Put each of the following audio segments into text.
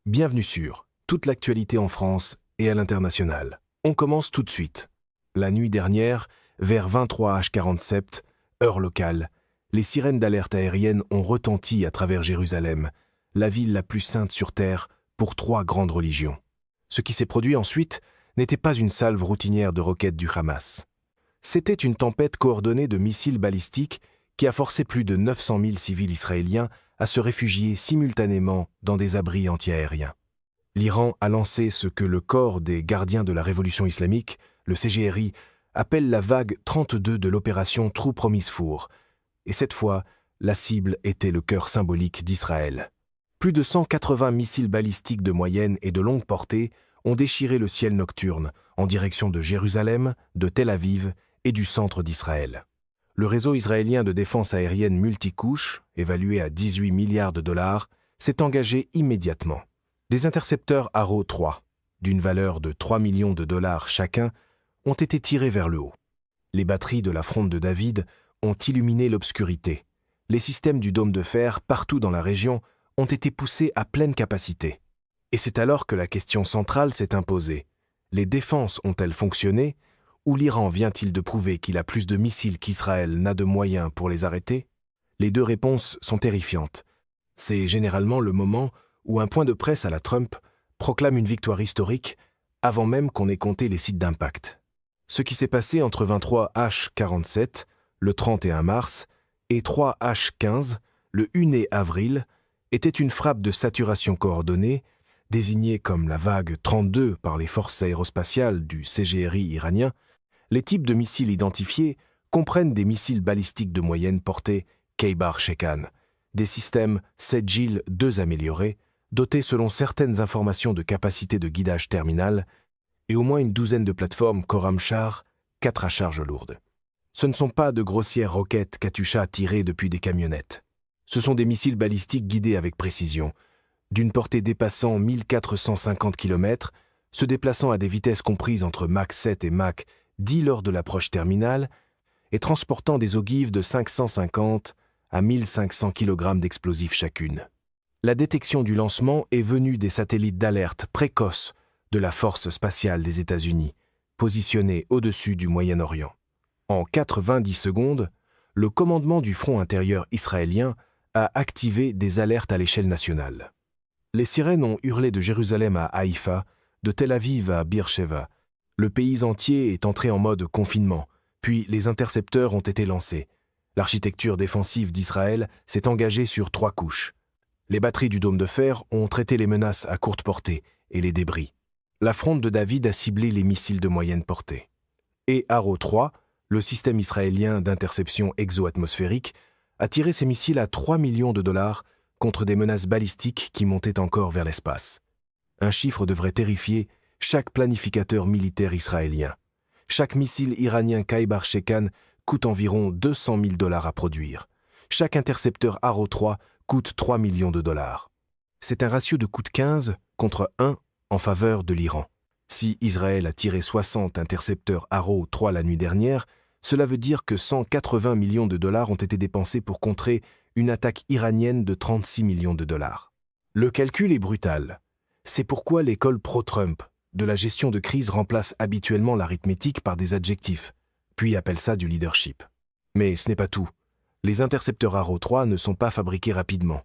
Bienvenue sur toute l'actualité en France et à l'international. On commence tout de suite. La nuit dernière, vers 23h47, heure locale, les sirènes d'alerte aérienne ont retenti à travers Jérusalem, la ville la plus sainte sur Terre pour 3 grandes religions. Ce qui s'est produit ensuite n'était pas une salve routinière de roquettes du Hamas. C'était une tempête coordonnée de missiles balistiques qui a forcé plus de 900 000 civils israéliens à se réfugier simultanément dans des abris antiaériens. L'Iran a lancé ce que le corps des gardiens de la révolution islamique, le CGRI, appelle la vague 32 de l'opération True Promise Four. Et cette fois, la cible était le cœur symbolique d'Israël. Plus de 180 missiles balistiques de moyenne et de longue portée ont déchiré le ciel nocturne en direction de Jérusalem, de Tel Aviv et du centre d'Israël. Le réseau israélien de défense aérienne multicouche, évalué à 18 milliards de dollars, s'est engagé immédiatement. Des intercepteurs Arrow 3, d'une valeur de 3 millions de dollars chacun, ont été tirés vers le haut. Les batteries de la fronde de David ont illuminé l'obscurité. Les systèmes du dôme de fer partout dans la région ont été poussés à pleine capacité. Et c'est alors que la question centrale s'est imposée. Les défenses ont-elles fonctionné ? Ou l'Iran vient-il de prouver qu'il a plus de missiles qu'Israël n'a de moyens pour les arrêter ? Les deux réponses sont terrifiantes. C'est généralement le moment où un point de presse à la Trump proclame une victoire historique avant même qu'on ait compté les sites d'impact. Ce qui s'est passé entre 23H47, le 31 mars, et 3H15, le 1er avril, était une frappe de saturation coordonnée, désignée comme la vague 32 par les forces aérospatiales du CGRI iranien. Les types de missiles identifiés comprennent des missiles balistiques de moyenne portée Khaybar-Shekan, des systèmes Sedgil 2 améliorés, dotés selon certaines informations de capacités de guidage terminal, et au moins une douzaine de plateformes Khorramshahr, 4 à charge lourde. Ce ne sont pas de grossières roquettes Katyusha tirées depuis des camionnettes. Ce sont des missiles balistiques guidés avec précision, d'une portée dépassant 1450 km, se déplaçant à des vitesses comprises entre Mach 7 et Mach 10 lors de l'approche terminale, et transportant des ogives de 550 à 1500 kg d'explosifs chacune. La détection du lancement est venue des satellites d'alerte précoce de la Force spatiale des États-Unis, positionnés au-dessus du Moyen-Orient. En 90 secondes, le commandement du front intérieur israélien a activé des alertes à l'échelle nationale. Les sirènes ont hurlé de Jérusalem à Haïfa, de Tel Aviv à Beersheva. Le pays entier est entré en mode confinement, puis les intercepteurs ont été lancés. L'architecture défensive d'Israël s'est engagée sur 3 couches. Les batteries du dôme de fer ont traité les menaces à courte portée et les débris. La fronde de David a ciblé les missiles de moyenne portée. Et Arrow 3, le système israélien d'interception exo-atmosphérique, a tiré ses missiles à 3 millions de dollars contre des menaces balistiques qui montaient encore vers l'espace. Un chiffre devrait terrifier chaque planificateur militaire israélien. Chaque missile iranien Khaybar-Shekan coûte environ 200 000 dollars à produire. Chaque intercepteur Arrow 3 coûte 3 millions de dollars. C'est un ratio de coût de 15 contre 1 en faveur de l'Iran. Si Israël a tiré 60 intercepteurs Arrow 3 la nuit dernière, cela veut dire que 180 millions de dollars ont été dépensés pour contrer une attaque iranienne de 36 millions de dollars. Le calcul est brutal. C'est pourquoi l'école pro-Trump de la gestion de crise remplace habituellement l'arithmétique par des adjectifs, puis appelle ça du leadership. Mais ce n'est pas tout. Les intercepteurs Arrow 3 ne sont pas fabriqués rapidement.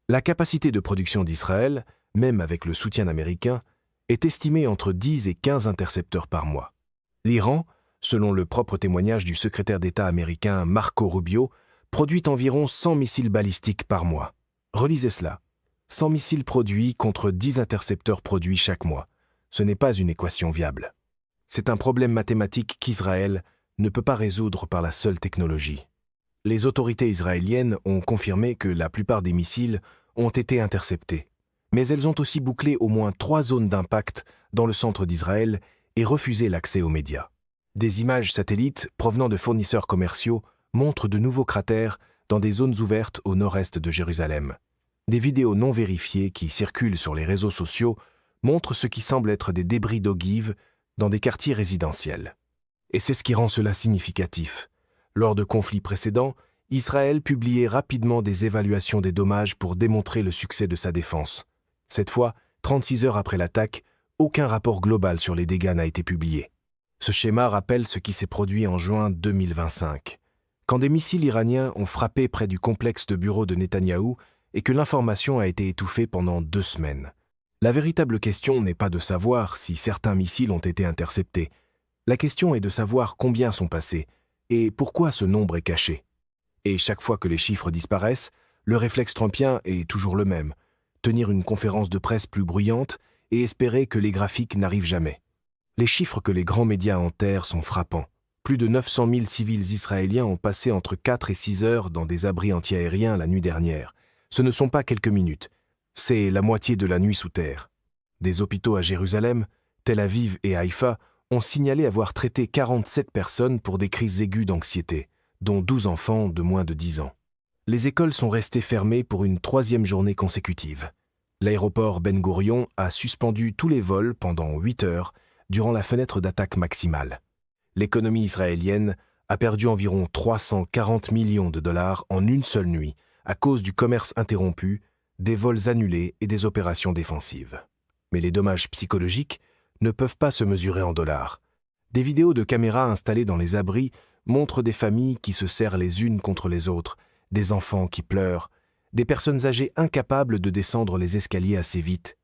La capacité de production d'Israël, même avec le soutien américain, est estimée entre 10 et 15 intercepteurs par mois. L'Iran, selon le propre témoignage du secrétaire d'État américain Marco Rubio, produit environ 100 missiles balistiques par mois. Relisez cela. 100 missiles produits contre 10 intercepteurs produits chaque mois. Ce n'est pas une équation viable. C'est un problème mathématique qu'Israël ne peut pas résoudre par la seule technologie. Les autorités israéliennes ont confirmé que la plupart des missiles ont été interceptés. Mais elles ont aussi bouclé au moins 3 zones d'impact dans le centre d'Israël et refusé l'accès aux médias. Des images satellites provenant de fournisseurs commerciaux montrent de nouveaux cratères dans des zones ouvertes au nord-est de Jérusalem. Des vidéos non vérifiées qui circulent sur les réseaux sociaux montrent ce qui semble être des débris d'ogives dans des quartiers résidentiels. Et c'est ce qui rend cela significatif. Lors de conflits précédents, Israël publiait rapidement des évaluations des dommages pour démontrer le succès de sa défense. Cette fois, 36 heures après l'attaque, aucun rapport global sur les dégâts n'a été publié. Ce schéma rappelle ce qui s'est produit en juin 2025, quand des missiles iraniens ont frappé près du complexe de bureaux de Netanyahou et que l'information a été étouffée pendant 2 semaines. La véritable question n'est pas de savoir si certains missiles ont été interceptés. La question est de savoir combien sont passés et pourquoi ce nombre est caché. Et chaque fois que les chiffres disparaissent, le réflexe trumpien est toujours le même: tenir une conférence de presse plus bruyante et espérer que les graphiques n'arrivent jamais. Les chiffres que les grands médias enterrent sont frappants. Plus de 900 000 civils israéliens ont passé entre 4 et 6 heures dans des abris antiaériens la nuit dernière. Ce ne sont pas quelques minutes, c'est la moitié de la nuit sous terre. Des hôpitaux à Jérusalem, Tel Aviv et Haïfa ont signalé avoir traité 47 personnes pour des crises aiguës d'anxiété, dont 12 enfants de moins de 10 ans. Les écoles sont restées fermées pour une 3e journée consécutive. L'aéroport Ben Gourion a suspendu tous les vols pendant 8 heures durant la fenêtre d'attaque maximale. L'économie israélienne a perdu environ 340 millions de dollars en une seule nuit à cause du commerce interrompu, des vols annulés et des opérations défensives. Mais les dommages psychologiques ne peuvent pas se mesurer en dollars. Des vidéos de caméras installées dans les abris montrent des familles qui se serrent les unes contre les autres, des enfants qui pleurent, des personnes âgées incapables de descendre les escaliers assez vite.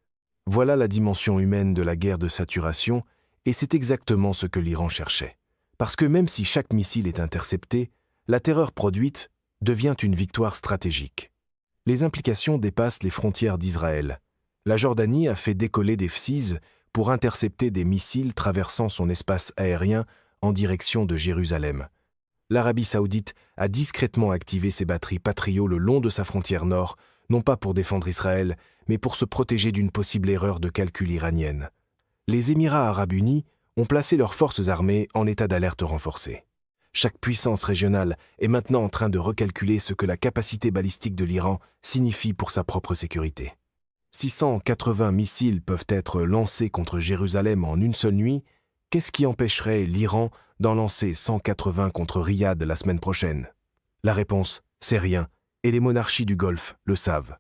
Voilà la dimension humaine de la guerre de saturation, et c'est exactement ce que l'Iran cherchait. Parce que même si chaque missile est intercepté, la terreur produite devient une victoire stratégique. Les implications dépassent les frontières d'Israël. La Jordanie a fait décoller des F-16 pour intercepter des missiles traversant son espace aérien en direction de Jérusalem. L'Arabie saoudite a discrètement activé ses batteries Patriot le long de sa frontière nord, non pas pour défendre Israël, mais pour se protéger d'une possible erreur de calcul iranienne. Les Émirats arabes unis ont placé leurs forces armées en état d'alerte renforcée. Chaque puissance régionale est maintenant en train de recalculer ce que la capacité balistique de l'Iran signifie pour sa propre sécurité. 680 missiles peuvent être lancés contre Jérusalem en une seule nuit. Qu'est-ce qui empêcherait l'Iran d'en lancer 180 contre Riyad la semaine prochaine? La réponse, c'est rien, et les monarchies du Golfe le savent.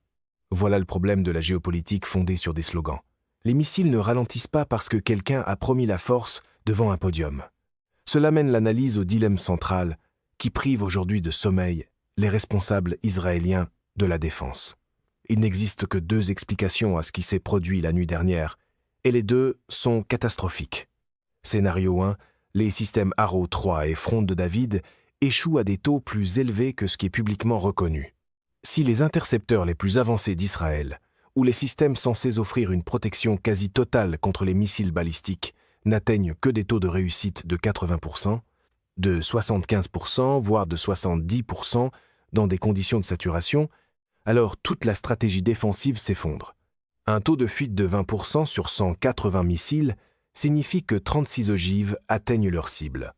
Voilà le problème de la géopolitique fondée sur des slogans. Les missiles ne ralentissent pas parce que quelqu'un a promis la force devant un podium. Cela mène l'analyse au dilemme central qui prive aujourd'hui de sommeil les responsables israéliens de la défense. Il n'existe que 2 explications à ce qui s'est produit la nuit dernière, et les 2 sont catastrophiques. Scénario 1, les systèmes Arrow 3 et Front de David échouent à des taux plus élevés que ce qui est publiquement reconnu. Si les intercepteurs les plus avancés d'Israël, ou les systèmes censés offrir une protection quasi totale contre les missiles balistiques, n'atteignent que des taux de réussite de 80%, de 75%, voire de 70% dans des conditions de saturation, alors toute la stratégie défensive s'effondre. Un taux de fuite de 20% sur 180 missiles signifie que 36 ogives atteignent leur cible.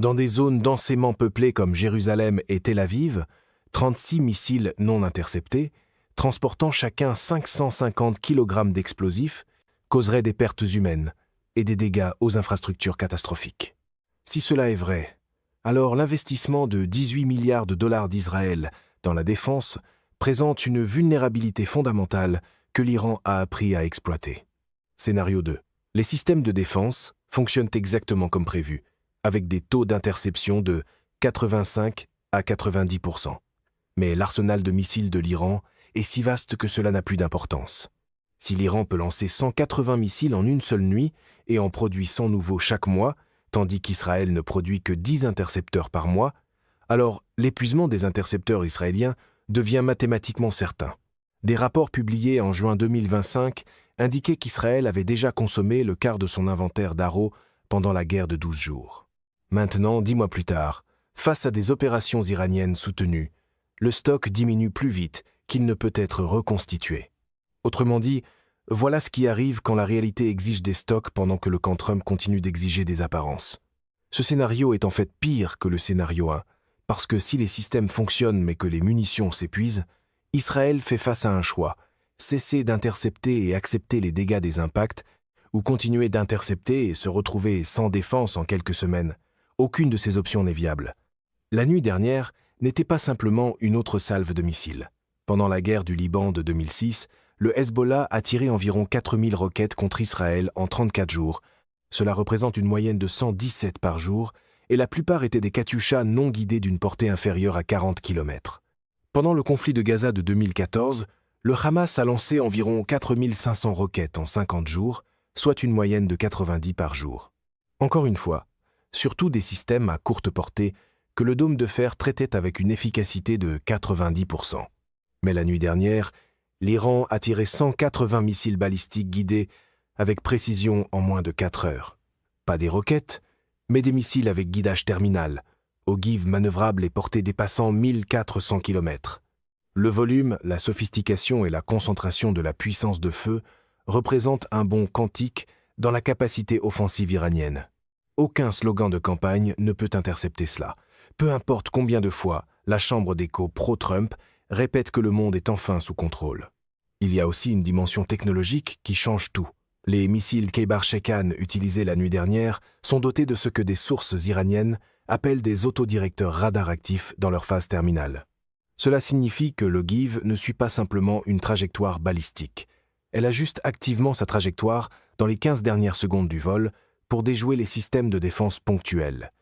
Dans des zones densément peuplées comme Jérusalem et Tel Aviv, 36 missiles non interceptés, transportant chacun 550 kg d'explosifs, causeraient des pertes humaines et des dégâts aux infrastructures catastrophiques. Si cela est vrai, alors l'investissement de 18 milliards de dollars d'Israël dans la défense présente une vulnérabilité fondamentale que l'Iran a appris à exploiter. Scénario 2. Les systèmes de défense fonctionnent exactement comme prévu, avec des taux d'interception de 85 à 90%. Mais l'arsenal de missiles de l'Iran est si vaste que cela n'a plus d'importance. Si l'Iran peut lancer 180 missiles en une seule nuit et en produit 100 nouveaux chaque mois, tandis qu'Israël ne produit que 10 intercepteurs par mois, alors l'épuisement des intercepteurs israéliens devient mathématiquement certain. Des rapports publiés en juin 2025 indiquaient qu'Israël avait déjà consommé le quart de son inventaire d'Arrow pendant la guerre de 12 jours. Maintenant, 10 mois plus tard, face à des opérations iraniennes soutenues, le stock diminue plus vite qu'il ne peut être reconstitué. Autrement dit, voilà ce qui arrive quand la réalité exige des stocks pendant que le camp Trump continue d'exiger des apparences. Ce scénario est en fait pire que le scénario 1, parce que si les systèmes fonctionnent mais que les munitions s'épuisent, Israël fait face à un choix: cesser d'intercepter et accepter les dégâts des impacts, ou continuer d'intercepter et se retrouver sans défense en quelques semaines. Aucune de ces options n'est viable. La nuit dernière n'était pas simplement une autre salve de missiles. Pendant la guerre du Liban de 2006, le Hezbollah a tiré environ 4000 roquettes contre Israël en 34 jours. Cela représente une moyenne de 117 par jour, et la plupart étaient des Katyusha non guidés d'une portée inférieure à 40 km. Pendant le conflit de Gaza de 2014, le Hamas a lancé environ 4500 roquettes en 50 jours, soit une moyenne de 90 par jour. Encore une fois, surtout des systèmes à courte portée que le dôme de fer traitait avec une efficacité de 90%. Mais la nuit dernière, l'Iran a tiré 180 missiles balistiques guidés avec précision en moins de 4 heures. Pas des roquettes, mais des missiles avec guidage terminal, ogives manœuvrables et portée dépassant 1400 km. Le volume, la sophistication et la concentration de la puissance de feu représentent un bond quantique dans la capacité offensive iranienne. Aucun slogan de campagne ne peut intercepter cela. Peu importe combien de fois la chambre d'écho pro-Trump répète que le monde est enfin sous contrôle. Il y a aussi une dimension technologique qui change tout. Les missiles Khaybar-Shekan utilisés la nuit dernière sont dotés de ce que des sources iraniennes appellent des autodirecteurs radar actifs dans leur phase terminale. Cela signifie que l'ogive ne suit pas simplement une trajectoire balistique. Elle ajuste activement sa trajectoire dans les 15 dernières secondes du vol pour déjouer les systèmes de défense ponctuels.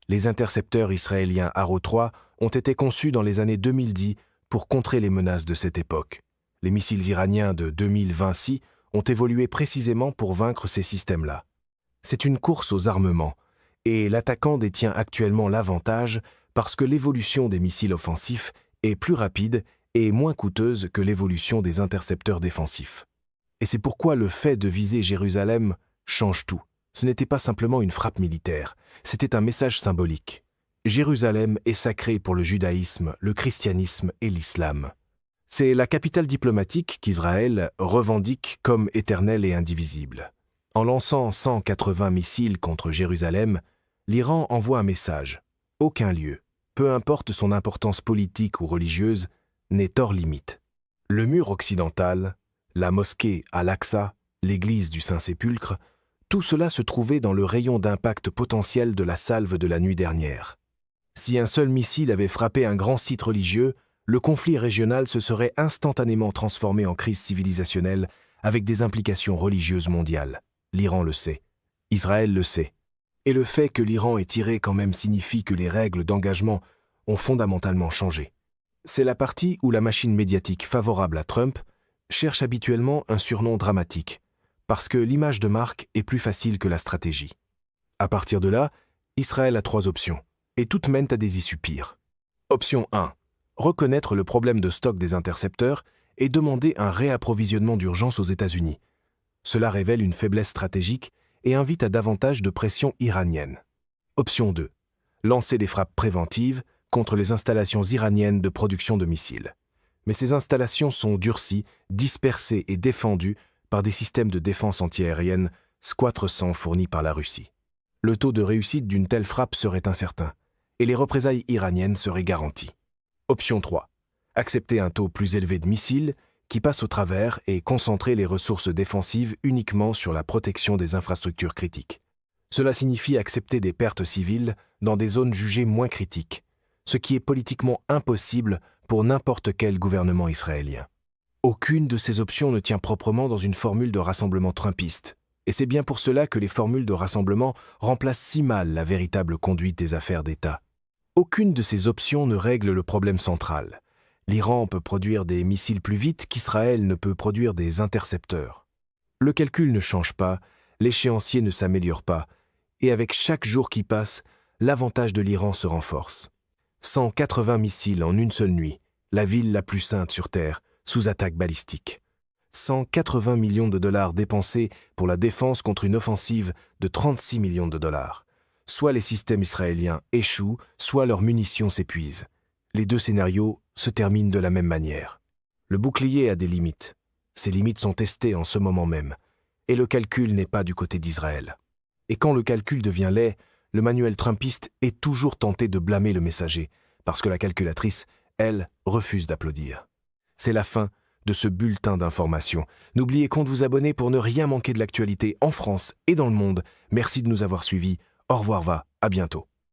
Les intercepteurs israéliens Arrow 3 ont été conçus dans les années 2010 pour contrer les menaces de cette époque. Les missiles iraniens de 2026 ont évolué précisément pour vaincre ces systèmes-là. C'est une course aux armements, et l'attaquant détient actuellement l'avantage parce que l'évolution des missiles offensifs est plus rapide et moins coûteuse que l'évolution des intercepteurs défensifs. Et c'est pourquoi le fait de viser Jérusalem change tout. Ce n'était pas simplement une frappe militaire, c'était un message symbolique. Jérusalem est sacrée pour le judaïsme, le christianisme et l'islam. C'est la capitale diplomatique qu'Israël revendique comme éternelle et indivisible. En lançant 180 missiles contre Jérusalem, l'Iran envoie un message. Aucun lieu, peu importe son importance politique ou religieuse, n'est hors limite. Le mur occidental, la mosquée Al-Aqsa, l'église du Saint-Sépulcre, tout cela se trouvait dans le rayon d'impact potentiel de la salve de la nuit dernière. Si un seul missile avait frappé un grand site religieux, le conflit régional se serait instantanément transformé en crise civilisationnelle avec des implications religieuses mondiales. L'Iran le sait. Israël le sait. Et le fait que l'Iran ait tiré quand même signifie que les règles d'engagement ont fondamentalement changé. C'est la partie où la machine médiatique favorable à Trump cherche habituellement un surnom dramatique, parce que l'image de marque est plus facile que la stratégie. À partir de là, Israël a 3 options, et toutes mènent à des issues pires. Option 1. Reconnaître le problème de stock des intercepteurs et demander un réapprovisionnement d'urgence aux États-Unis. Cela révèle une faiblesse stratégique et invite à davantage de pression iranienne. Option 2. Lancer des frappes préventives contre les installations iraniennes de production de missiles. Mais ces installations sont durcies, dispersées et défendues par des systèmes de défense antiaérienne Squadre-100 fournis par la Russie. Le taux de réussite d'une telle frappe serait incertain, et les représailles iraniennes seraient garanties. Option 3. Accepter un taux plus élevé de missiles qui passent au travers et concentrer les ressources défensives uniquement sur la protection des infrastructures critiques. Cela signifie accepter des pertes civiles dans des zones jugées moins critiques, ce qui est politiquement impossible pour n'importe quel gouvernement israélien. Aucune de ces options ne tient proprement dans une formule de rassemblement trumpiste, et c'est bien pour cela que les formules de rassemblement remplacent si mal la véritable conduite des affaires d'État. Aucune de ces options ne règle le problème central. L'Iran peut produire des missiles plus vite qu'Israël ne peut produire des intercepteurs. Le calcul ne change pas, l'échéancier ne s'améliore pas, et avec chaque jour qui passe, l'avantage de l'Iran se renforce. 180 missiles en une seule nuit, la ville la plus sainte sur Terre, sous attaque balistique. 180 millions de dollars dépensés pour la défense contre une offensive de 36 millions de dollars. Soit les systèmes israéliens échouent, soit leurs munitions s'épuisent. Les 2 scénarios se terminent de la même manière. Le bouclier a des limites. Ces limites sont testées en ce moment même. Et le calcul n'est pas du côté d'Israël. Et quand le calcul devient laid, le manuel trumpiste est toujours tenté de blâmer le messager, parce que la calculatrice, elle, refuse d'applaudir. C'est la fin de ce bulletin d'information. N'oubliez pas de vous abonner pour ne rien manquer de l'actualité en France et dans le monde. Merci de nous avoir suivis. Au revoir, à bientôt.